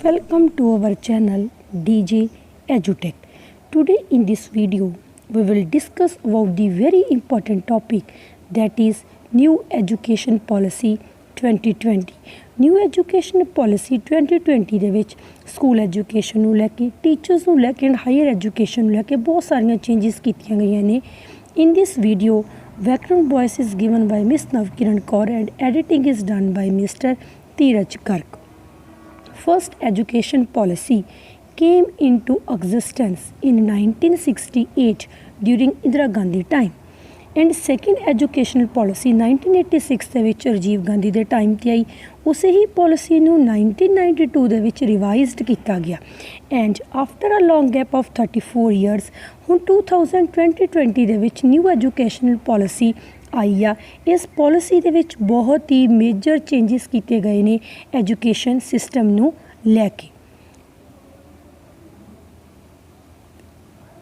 Welcome to our channel DJ EduTech. Today in this video we will discuss about the very important topic that is New Education Policy 2020. New Education Policy 2020 ਦੇ ਵਿੱਚ school education ਨੂੰ ਲੈ ਕੇ teachers ਨੂੰ ਲੈ ਕੇ and higher education ਨੂੰ ਲੈ ਕੇ ਬਹੁਤ ਸਾਰੀਆਂ ਚੇਂਜਸ ਕੀਤੀਆਂ ਗਈਆਂ ਨੇ। In this video background voice is given by Miss Navkiran Kaur and editing is done by Mr. Dheeraj Garg. First education policy came into existence in 1968 during Indira Gandhi time and second educational policy 1986 ਦੇ ਵਿੱਚ ਰਾਜੀਵ ਗਾਂਧੀ ਦੇ time ਤੇ ਆਈ। ਉਸੇ ਹੀ policy ਨੂੰ 1992 ਦੇ ਵਿੱਚ revised ਕੀਤਾ ਗਿਆ and after a long gap of 34 years ਹੁਣ 2020 ਦੇ ਵਿੱਚ ਨਿਊ ਐਜੂਕੇਸ਼ਨਲ ਪਾਲਿਸੀ ਆਈ ਆ। ਇਸ ਪਾਲਿਸੀ ਦੇ ਵਿੱਚ ਬਹੁਤ ਹੀ ਮੇਜਰ ਚੇਂਜਸ ਕੀਤੇ ਗਏ ਨੇ ਐਜੂਕੇਸ਼ਨ ਸਿਸਟਮ ਨੂੰ ਲੈ ਕੇ।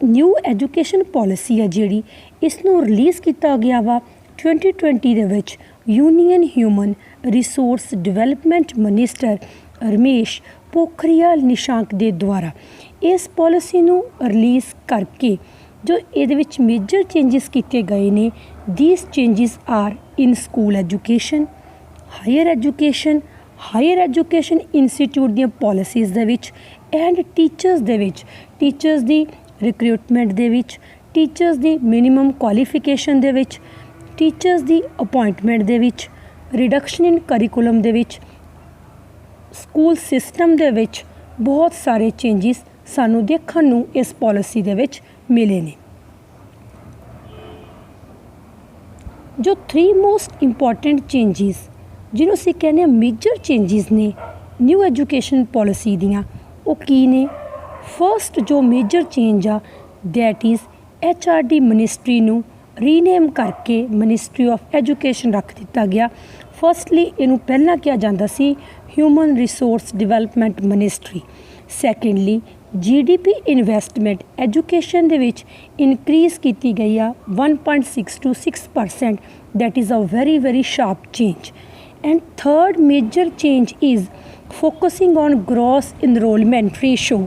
ਨਿਊ ਐਜੂਕੇਸ਼ਨ ਪਾਲਿਸੀ ਆ ਜਿਹੜੀ ਇਸ ਨੂੰ ਰਿਲੀਜ਼ ਕੀਤਾ ਗਿਆ ਵਾ 2020 ਦੇ ਵਿੱਚ union human resource development minister Ramesh Pokhriyal Nishank ਦੇ ਦੁਆਰਾ। ਇਸ ਪਾਲਿਸੀ ਨੂੰ ਰਿਲੀਜ਼ ਕਰਕੇ ਜੋ ਇਹਦੇ ਵਿੱਚ ਮੇਜਰ ਚੇਂਜਸ ਕੀਤੇ ਗਏ ਨੇ these changes are in school education, higher education institute ਦੀਆਂ policies ਦੇ ਵਿੱਚ and teachers ਦੇ ਵਿੱਚ teachers ਦੀ recruitment ਦੇ ਵਿੱਚ teachers ਦੀ minimum qualification ਦੇ ਵਿੱਚ teachers ਦੀ appointment ਦੇ ਵਿੱਚ reduction in curriculum ਦੇ ਵਿੱਚ ਸਕੂਲ ਸਿਸਟਮ ਦੇ ਵਿੱਚ ਬਹੁਤ ਸਾਰੇ ਚੇਂਜਸ ਸਾਨੂੰ ਦੇਖਣ ਨੂੰ ਇਸ ਪਾਲਿਸੀ ਦੇ ਵਿੱਚ ਮਿਲੇ ਨੇ। ਜੋ 3 ਮੋਸਟ ਇੰਪੋਰਟੈਂਟ ਚੇਂਜਸ ਜਿਹਨੂੰ ਅਸੀਂ ਕਹਿੰਦੇ ਹਾਂ ਮੇਜਰ ਚੇਂਜਸ ਨੇ ਨਿਊ ਐਜੂਕੇਸ਼ਨ ਪਾਲਿਸੀ ਦੀਆਂ ਉਹ ਕੀ ਨੇ। ਫਸਟ ਜੋ ਮੇਜਰ ਚੇਂਜ ਆ ਦੈਟ ਇਜ਼ HRD ਮਿਨਿਸਟਰੀ ਨੂੰ ਰੀਨੇਮ ਕਰਕੇ ਮਿਨਿਸਟਰੀ ਆਫ ਐਜੂਕੇਸ਼ਨ ਰੱਖ ਦਿੱਤਾ ਗਿਆ। ਫਸਟਲੀ ਇਹਨੂੰ ਪਹਿਲਾਂ ਕਿਹਾ ਜਾਂਦਾ ਸੀ human resource development ministry. Secondly GDP investment education ਦੇ ਵਿੱਚ ਇਨਕਰੀਜ਼ ਕੀਤੀ ਗਈ ਆ 1.6 to 6%। that is a very sharp change. And third major change is focusing on gross enrollment ratio.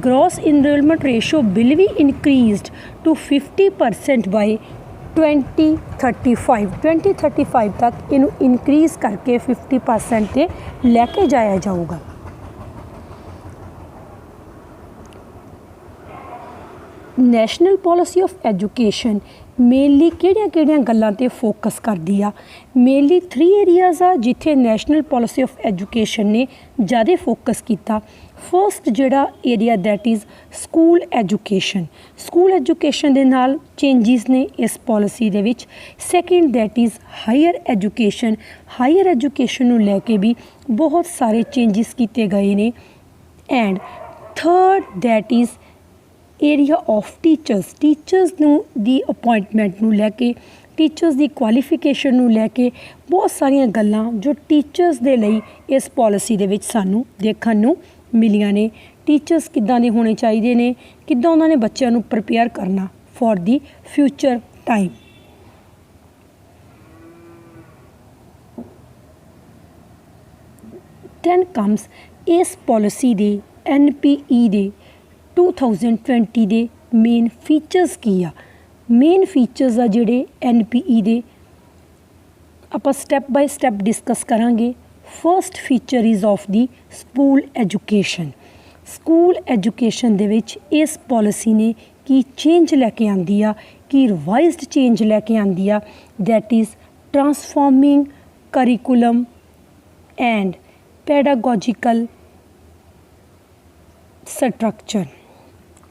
Gross enrollment ratio will be increased to 50% by 2035 ਤੱਕ ਇਹਨੂੰ increase ਕਰਕੇ 50% ਤੇ ਲੈ ਕੇ ਜਾਇਆ ਜਾਊਗਾ। National policy of education mainly ਕਿਹੜੀਆਂ ਗੱਲਾਂ 'ਤੇ ਫੋਕਸ ਕਰਦੀ ਆ। ਮੇਨਲੀ 3 ਏਰੀਆਜ਼ ਆ ਜਿੱਥੇ ਨੈਸ਼ਨਲ ਪਾਲਿਸੀ ਆਫ ਐਜੂਕੇਸ਼ਨ ਨੇ ਜ਼ਿਆਦਾ ਫੋਕਸ ਕੀਤਾ। ਫਸਟ ਜਿਹੜਾ area that is school education. School education ਦੇ ਨਾਲ ਚੇਂਜਿਸ ਨੇ ਇਸ ਪਾਲਿਸੀ ਦੇ ਵਿੱਚ। Second that is higher education. Higher education ਨੂੰ ਲੈ ਕੇ ਵੀ ਬਹੁਤ ਸਾਰੇ ਚੇਂਜਿਸ ਕੀਤੇ ਗਏ ਨੇ। And third that is area of teachers ਨੂੰ ਦੀ ਅਪੋਇੰਟਮੈਂਟ ਨੂੰ ਲੈ ਕੇ ਟੀਚਰਸ ਦੀ ਕੁਆਲੀਫਿਕੇਸ਼ਨ ਨੂੰ ਲੈ ਕੇ ਬਹੁਤ ਸਾਰੀਆਂ ਗੱਲਾਂ ਜੋ ਟੀਚਰਸ ਦੇ ਲਈ ਇਸ ਪਾਲਿਸੀ ਦੇ ਵਿੱਚ ਸਾਨੂੰ ਦੇਖਣ ਨੂੰ ਮਿਲੀਆਂ ਨੇ। ਟੀਚਰਸ ਕਿੱਦਾਂ ਦੇ ਹੋਣੇ ਚਾਹੀਦੇ ਨੇ, ਕਿੱਦਾਂ ਉਹਨਾਂ ਨੇ ਬੱਚਿਆਂ ਨੂੰ ਪ੍ਰਪੇਅਰ ਕਰਨਾ for the future time. Then comes ਇਸ ਪਾਲਿਸੀ ਦੇ NPE ਦੇ 2020 ਦੇ ਮੇਨ ਫੀਚਰਸ ਕੀ ਆ। ਮੇਨ ਫੀਚਰਸ ਆ ਜਿਹੜੇ NPE ਦੇ ਆਪਾਂ ਸਟੈਪ ਬਾਈ ਸਟੈਪ ਡਿਸਕਸ ਕਰਾਂਗੇ। First feature is of the school education. School education ਦੇ ਵਿੱਚ ਇਸ ਪਾਲਿਸੀ ਨੇ ਕੀ ਚੇਂਜ ਲੈ ਕੇ ਆਂਦੀ ਆ, ਕੀ ਰਿਵਾਈਜ਼ਡ ਚੇਂਜ ਲੈ ਕੇ ਆਂਦੀ ਆ that is transforming curriculum and pedagogical structure.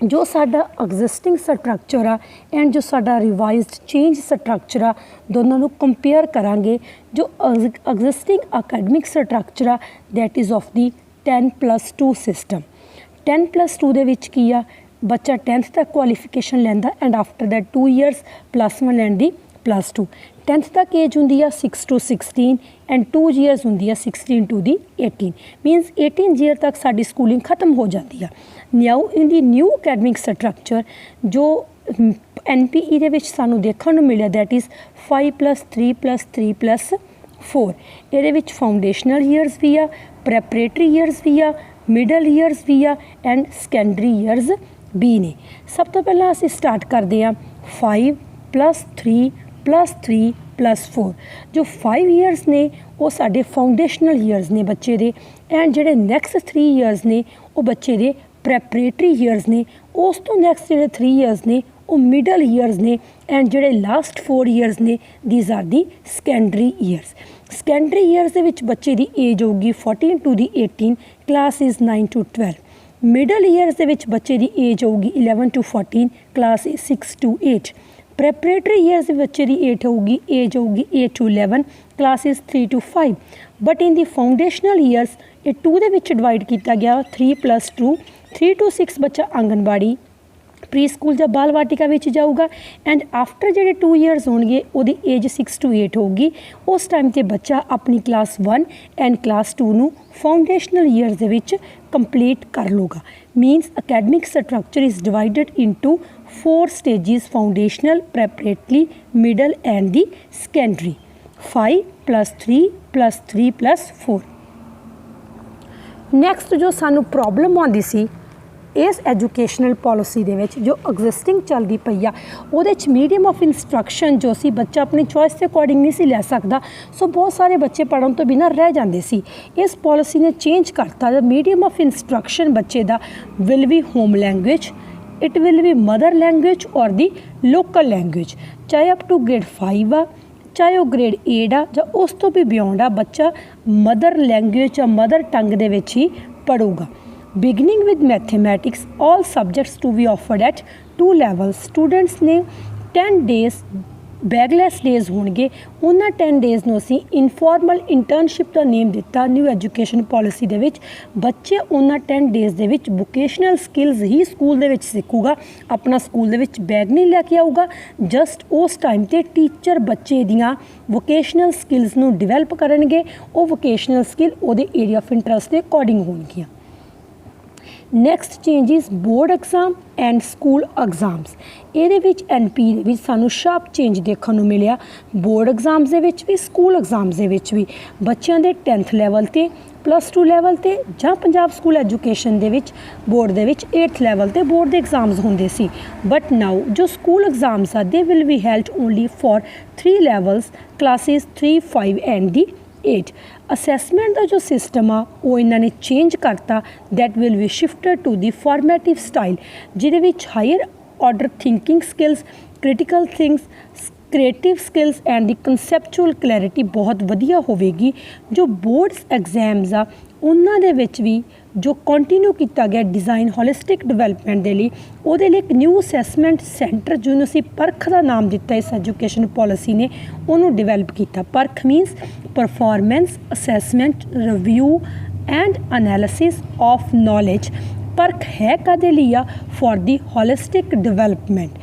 ਜੋ ਸਾਡਾ ਐਗਜ਼ਿਸਟਿੰਗ ਸਟਰਕਚਰ ਆ ਐਂਡ ਜੋ ਸਾਡਾ ਰਿਵਾਈਜ਼ਡ ਚੇਂਜ ਸਟਰਕਚਰ ਆ ਦੋਨਾਂ ਨੂੰ ਕੰਪੇਅਰ ਕਰਾਂਗੇ। ਜੋ ਐਗਜ਼ਿਸਟਿੰਗ ਅਕੈਡਮਿਕ ਸਟਰਕਚਰ ਆ that is of the 10+2 system. 10+2 ਦੇ ਵਿੱਚ ਕੀ ਆ ਬੱਚਾ 10th ਤੱਕ ਕੁਆਲੀਫਿਕੇਸ਼ਨ ਲੈਂਦਾ ਐਂਡ ਆਫਟਰ ਦੈਟ 2 years +1 ਲੈਣ ਦੀ +2। 10th ਤੱਕ ਏਜ ਹੁੰਦੀ ਆ 6 to 16 ਐਂਡ 2 years ਹੁੰਦੀ ਆ 16 to ਦੀ 18 ਮੀਨਸ 18 year ਤੱਕ ਸਾਡੀ ਸਕੂਲਿੰਗ ਖਤਮ ਹੋ ਜਾਂਦੀ ਆ। ਨਾਓ ਇਨ ਦੀ ਨਿਊ ਅਕੈਡਮਿਕ ਸਟਰਕਚਰ ਜੋ NPE ਦੇ ਵਿੱਚ ਸਾਨੂੰ ਦੇਖਣ ਨੂੰ ਮਿਲਿਆ ਦੈਟ ਇਜ਼ 5+3+3+4। ਇਹਦੇ ਵਿੱਚ ਫਾਊਂਡੇਸ਼ਨਲ ਈਅਰਸ ਵੀ ਆ, ਪ੍ਰੈਪਰੇਟਰੀ ਈਅਰਸ ਵੀ ਆ, मिडल ईयर्स भी आ एंड सैकेंडरी ईयर्स भी ने। सब तो पहला असीं स्टार्ट करते हैं 5 + 3 + 3 + 4। जो 5 ईयर्स ने वो साडे फाउंडेशनल ईयर्स ने बच्चे दे, एंड जिहड़े नैक्सट 3 ईयर्स ने वो बच्चे दे प्रैपरेटरी ईयर्स ने। उस तो नैक्सट जिहड़े 3 ईयर्स ने वो मिडल ईयर्स ने, एंड जिहड़े लास्ट 4 ईयर्स ने these are the secondary years. Secondary years दे विच बच्चे दी एज होगी 14 to 18, class is 9 to 12। Middle years दे विच बच्चे दी एज होगी 11 to 14, class is 6 to 8। Preparatory years दे बच्चे दी एज होगी 8 to 11, class is 3 to 5। But in the foundational years ये 2 दे विच डिवाइड किया गया 3 + 2। 3 to 6 बच्चा आंगनबाड़ी प्री स्कूल या बाल वाटिका में जाऊगा, एंड आफ्टर जो 2 ईयर्स होंगे वो एज 6 to 8 होगी। उस टाइम ते बच्चा अपनी क्लास 1 एंड क्लास 2 नू फाउंडेशनल ईयर्स दे विच कंप्लीट कर लूगा। Means academic structure is divided into 4 stages: foundational, preparatory, middle and the secondary. 5 + 3 + 3 + 4। Next जो सानू प्रॉब्लम आती सी इस एजुकेशनल पॉलिसी दे विच जो एग्जिस्टिंग चलती पई आ, उहदे च मीडियम ऑफ इंस्ट्रक्शन जो सी बच्चा अपनी चॉइस के अकॉर्डिंग नहीं सी लै सकदा। सो बहुत सारे बच्चे पढ़न तो बिना रह जाते सी। इस पॉलिसी ने चेंज करता। द मीडियम ऑफ इंस्ट्रक्शन बच्चे दा will be home language, it will be mother language और दी लोकल लैंग्वेज, चाहे अप टू ग्रेड 5 आ, चाहे वो ग्रेड 8 आ, या उस तो भी बियॉन्ड आ, बच्चा मदर लैंग्वेज या मदर टंग दे विच ही पढ़ूगा। Beginning with mathematics all subjects to be offered at 2 levels। Students ने 10 डेज़ बैगलैस डेज़ होंगे। उन्होंने 10 डेज़ नूं असीं इनफॉर्मल इंटर्नशिप का नेम दिता न्यू एजुकेशन पॉलिसी दे विच। बच्चे उन्होंने 10 डेज़ दे विच वोकेशनल स्किल्स ही स्कूल दे विच सीखूगा, अपना स्कूल दे विच बैग नहीं लैके आऊगा। जस्ट उस टाइम ते टीचर बच्चे दियां वोकेशनल स्किल्स नूं डिवेलप करनगे। वो वोकेशनल स्किल उहदे एरिया ऑफ इंटरस्ट के अकॉर्डिंग होणगियां। Next changes board exam and school exams. ये NP दे सानू शार्प चेंज देखने को मिलिया। बोर्ड एग्जाम्स भी स्कूल एग्जाम्स भी बच्चों के 10th लैवल ते +2 लैवल ते जां पंजाब स्कूल एजुकेशन दे विच बोर्ड दे विच 8th लैवल ते बोर्ड के एग्जाम्स होंदे सी। बट नाउ जो स्कूल एग्जाम्स आ they will be held only for 3 levels, classes 3, 5 and the 8। Assessment का जो सिस्टम आ वो इन्होंने चेंज करता। That will be shifted to the formative style, जिहदे विच higher order thinking skills, critical things, creative skills and the कंसैप्चुअल clarity बहुत वधिया होवेगी। जो बोर्ड्स एग्जाम्स आ उन्हां दे विच भी जो कंटिन्यू किया गया डिज़ाइन होलिस्टिक डिवेलपमेंट के लिए, उहदे लिए एक न्यू असैसमेंट सेंटर जिन्होंं असीं परख का नाम दिता इस एजुकेशन पॉलिसी ने, उन्होंने डिवेलप किया। परख मीनस performance assessment review and analysis of knowledge. परख है कदे लिया for the holistic development.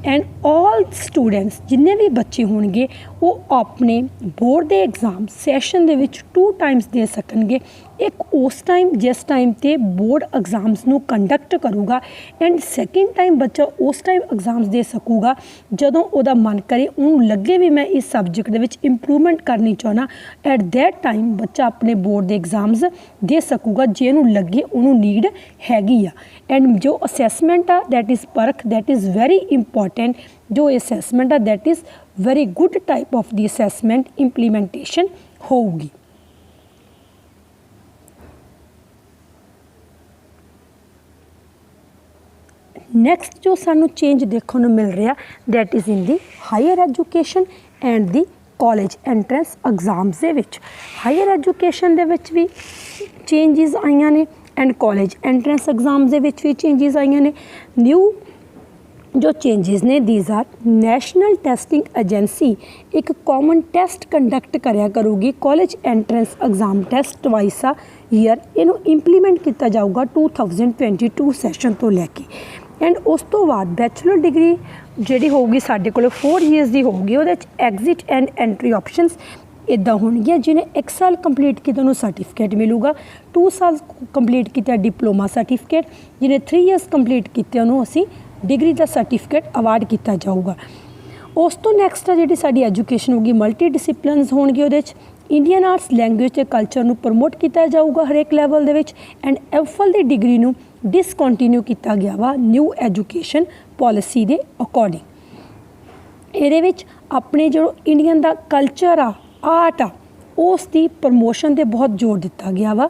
And all students जिन्ने भी बच्चे होंगे वो अपने बोर्ड के एग्जाम सैशन दे विच 2 times दे सकणगे। एक उस टाइम जिस टाइम ते बोर्ड एग्जाम्स नू कंडक्ट करूगा, एंड सैकेंड टाइम बच्चा उस टाइम एग्जाम्स दे सकूगा जदों उहदा मन करे, उन्होंने लगे भी मैं इस सबजैक्ट दे विच इंप्रूवमेंट करनी चाहना। एट दैट टाइम बच्चा अपने बोर्ड के एग्जाम्स दे सकूगा जे उन्होंने लगे उन्होंने नीड हैगी आ। एंड जो असैसमेंट आ that is PARAKH, that is very important. जो असैसमेंट आ that is very good type of the assessment implementation होगी। नैक्सट जो सानू चेंज देखने को मिल रहा that is in the higher education and the college entrance exams दे विच। हायर एजुकेशन दे विच भी चेंजिस आईयां ने एंड कॉलेज एंट्रेंस एग्जाम्स दे विच भी चेंजिस आईयां ने। न्यू जो चेंजिस ने these are national testing agency एक कॉमन टेस्ट कंडक्ट कराया करूगी। College entrance exam test twice a year इनू इंप्लीमेंट किया जाऊगा 2022 सैशन तो लैके। एंड उस तो बाद बैचलर डिग्री जी होगी साढ़े को 4 years की होगी। वो एग्जिट एंड एंट्री ऑप्शनस इदा होणगियां। जिन्हें 1 साल कंप्लीट किया उन्होंने सर्टिफिकेट मिलूगा, 2 साल कंप्लीट किया डिप्लोमा सर्टिफिकेट, जिन्हें 3 years कंप्लीट किए उन्होंने असी डिग्री का सर्टिफिकेट अवार्ड किया जाऊगा। उस तो नैक्सट जी साड़ी एजुकेशन होगी मल्टी डिसिपलिनस होणगे। वो ਇੰਡੀਅਨ ਆਰਟਸ ਲੈਂਗੁਏਜ ਤੇ ਕਲਚਰ ਨੂੰ ਪ੍ਰਮੋਟ ਕੀਤਾ ਜਾਊਗਾ ਹਰੇਕ ਲੈਵਲ ਦੇ ਵਿੱਚ। ਐਂਡ ਐਫਲ ਦੀ ਡਿਗਰੀ ਨੂੰ ਡਿਸਕੰਟੀਨਿਊ ਕੀਤਾ ਗਿਆ ਵਾ ਨਿਊ ਐਜੂਕੇਸ਼ਨ ਪੋਲਿਸੀ ਦੇ ਅਕੋਰਡਿੰਗ। ਇਹਦੇ ਵਿੱਚ ਆਪਣੇ ਜੋ ਇੰਡੀਅਨ ਦਾ ਕਲਚਰ ਆ, ਆਰਟ ਆ, ਉਸ ਦੀ ਪ੍ਰਮੋਸ਼ਨ 'ਤੇ ਬਹੁਤ ਜ਼ੋਰ ਦਿੱਤਾ ਗਿਆ ਵਾ।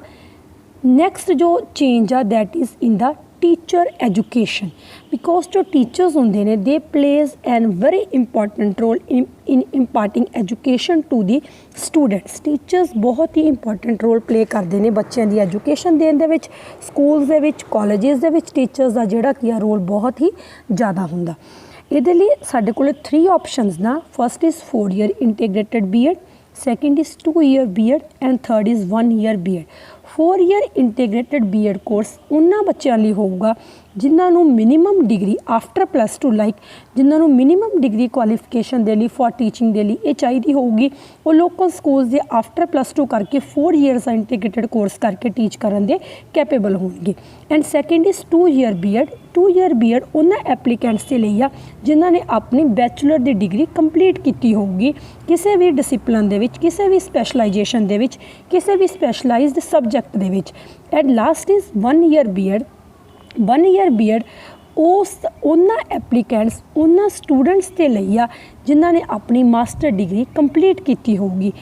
ਨੈਕਸਟ ਜੋ ਚੇਂਜ ਆ that is in the teacher education, because जो टीचर्स होंगे ने they plays an very important role in imparting education to the students. Teachers बहुत ही इंपॉर्टेंट रोल प्ले करते हैं बच्चों की एजुकेशन देने दे, स्कूल्स दे विच, कॉलेजेस दे विच टीचर्स का जिहड़ा की रोल बहुत ही ज़्यादा हुंदा। इहदे लई साडे कोल 3 ऑप्शनस ना, first is 4 year integrated B Ed, second is 2 year BEd and third is 1 year B Ed. 4 year integrated B Ed course उन्हां बच्चों लिए होगा जिन्होंने मिनीमम डिग्री आफ्टर +2 लाइक जिन्होंने मिनीमम डिग्री क्वालिफिकेशन दे लिए फॉर टीचिंग दे लिए ये चाहिए होगी। वो लोकल स्कूल्स दे आफ्टर +2 करके 4 ईयर्स इंटीग्रेटेड कोर्स करके टीच करन दे कैपेबल होंगे। And second is 2 year B Ed. 2 year B Ed उन्होंने एप्लीकेंट्स से लिया जिन्होंने अपनी बैचलर की डिग्री कंप्लीट की होगी किसी भी डिसिपलिन दे विच, किसी भी स्पैशलाइजेशन दे विच, किसी भी स्पैशलाइज्ड सबजैक्ट दे विच। And last is 1 year BEd. 1 year BEd उस उन्होंने एप्लीकेंट्स उन्होंने स्टूडेंट्स से लिया जिन्होंने अपनी मास्टर डिग्री कंप्लीट की होगी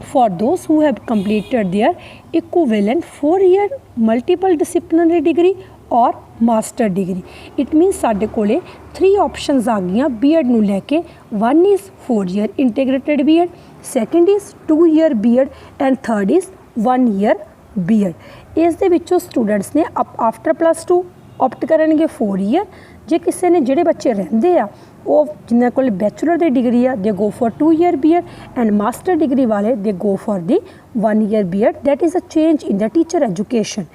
for those who have completed there equivalent 4 year multiple disciplinary degree और मास्टर डिग्री। इट मीनस साढ़े कोले 3 ऑप्शनस आ गई बीएड नूं लैके। 1 is 4 year integrated BEd, second is 2 year BEd and third is 1 year BEd. इस दे विचों स्टूडेंट्स ने आफ्टर +2 ऑप्ट करनगे 4 ईयर। जे किसी ने जिहड़े बच्चे रहिंदे आ वो जिन्हां कोल बैचलर की डिग्री आ they go for 2 year BEd and master degree वाले they go for the 1 year BEd. That is a change in the teacher education.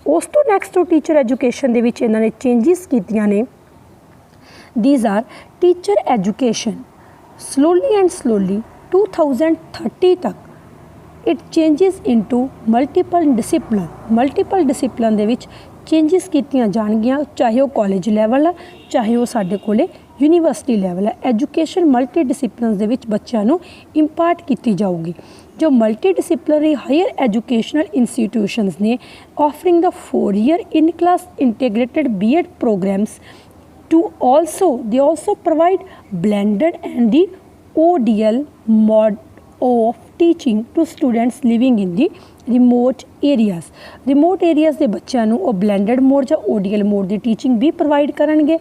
उस तो नैक्सट टू टीचर एजुकेशन दे विच इन्हां ने चेंजिस कीतियां ने। These are teacher education slowly and slowly 2030 तक it changes into multiple discipline. Multiple discipline दे विच चेंजिस कीतियां जाणगियां, चाहे वो कॉलेज लैवल आ, चाहे वो साडे कोले यूनीवर्सिटी लैवल है। एजुकेशन मल्टी डिसिपलिन दे विच बच्चों नूं इंपार्ट की जाऊगी। जो multi disciplinary higher educational institutions ने offering the 4 year in class integrated B Ed programmes to they also provide blended and the ODL mod of teaching to students living in the remote areas। remote areas ਦੇ ਬੱਚਿਆਂ ਨੂੰ ਉਹ blended mode ਜਾਂ ODL mode ਦੀ teaching ਵੀ provide ਕਰਨਗੇ।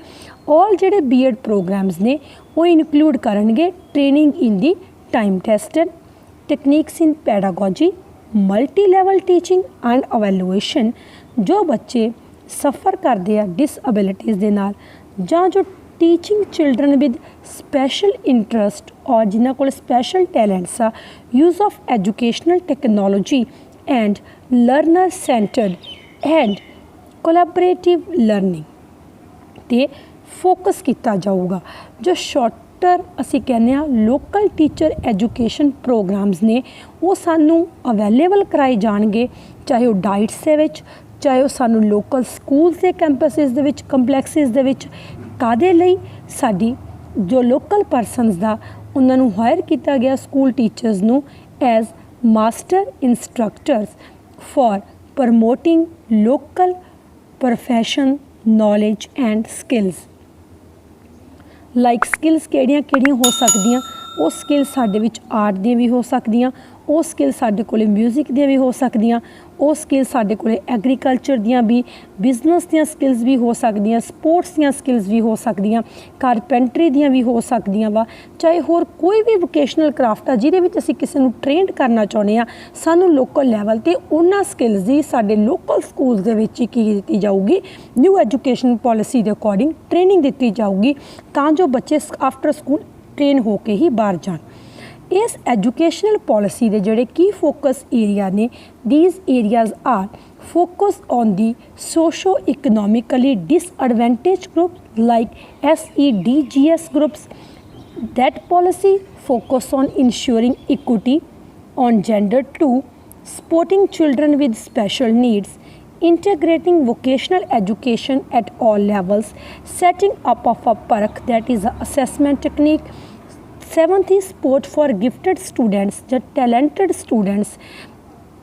All ਜਿਹੜੇ BEd programs ਨੇ ਉਹ ਇਨਕਲੂਡ ਕਰਨਗੇ training in the time tested techniques in pedagogy, multi level teaching and evaluation. ਜੋ ਬੱਚੇ ਸਫਰ ਕਰਦੇ ਆ ਡਿਸਐਬਿਲਿਟੀਜ਼ ਦੇ ਨਾਲ ਜਾਂ ਜੋ teaching children with special interest और जिन्हों को स्पैशल टैलेंट्स आ use of educational technology and learner centred and collaborative learning ते फोकस किया जाऊगा। जो शॉर्टर असी कहने लोकल टीचर एजुकेशन प्रोग्राम्स ने वो सानू अवेलेबल कराए जाएंगे, चाहे वो डाइट्स दे विच, चाहे वो सानू लोकल स्कूल्स के कैंपसिस दे विच, कंपलैक्सिस दे विच कादे लई साडी जो लोकल परसनस दा उन्हां नूं हायर किया गया स्कूल टीचर्स नूं as master instructors for promoting local profession knowledge and skills. Like skills किहड़ियां हो सकदियां, वो स्किल्स साडे विच आर्ट दी भी हो सकदियां, वो स्किल साडे कोले म्यूजिक दी भी हो सकदियां, वो स्किल साडे कोले एग्रीकल्चर दियां भी, बिजनेस दियां स्किल्स भी हो सकदियां, स्पोर्ट्स दियां स्किल्स भी हो सकदियां, कारपेंटरी दियां भी हो सकदियां वा, चाहे होर कोई भी वोकेशनल क्राफ्ट आ जिहदे विच असीं किसी नूं ट्रेंड करना चाहुंदे आ, सानूं लोकल लैवल ते उन्हां स्किल्स दी साडे लोकल स्कूल्स दे विच की कीती जाऊगी, न्यू एजुकेशन पॉलिसी दे अकॉर्डिंग ट्रेनिंग दित्ती जाऊगी तां जो बच्चे आफ्टर स्कूल ट्रेन होके ही बाहर जाण। इस एजुकेशनल पॉलिसी के जोड़े की फोकस एरिया ने, these areas are focus on the socio economically disadvantage groups like SEDGS groups. That policy focus on ensuring equity on gender to supporting children with special needs, integrating vocational education at all levels, setting up of a PARC that is an assessment technique, Seventh is support for gifted students, the talented students.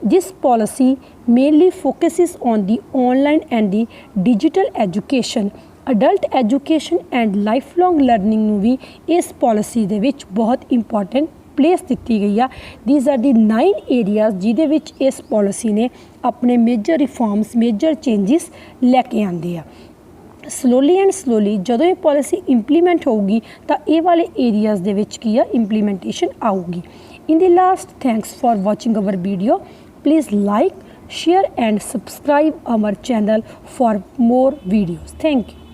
This policy mainly focuses on the online and the digital education. Adult education and life long learning ਨੂੰ ਵੀ ਇਸ policy ਦੇ ਵਿੱਚ ਬਹੁਤ important place ਦਿੱਤੀ ਗਈ ਆ। These are the 9 areas ਜਿਹਦੇ ਵਿੱਚ ਇਸ ਪਾਲਿਸੀ ਨੇ ਆਪਣੇ ਮੇਜਰ ਰਿਫਾਰਮਸ ਮੇਜਰ ਚੇਂਜਿਸ ਲੈ ਕੇ ਆਂਦੇ ਆ। ਸਲੋਲੀ ਐਂਡ ਸਲੋਲੀ ਜਦੋਂ ਇਹ ਪਾਲਿਸੀ ਇੰਪਲੀਮੈਂਟ ਹੋਊਗੀ ਤਾਂ ਇਹ ਵਾਲੇ ਏਰੀਆਜ਼ ਦੇ ਵਿੱਚ ਕੀ ਆ ਇੰਪਲੀਮੈਂਟੇਸ਼ਨ ਆਊਗੀ। ਇਨ ਦੀ last thanks for watching our video. Please like, share and subscribe our channel for more videos. Thank you.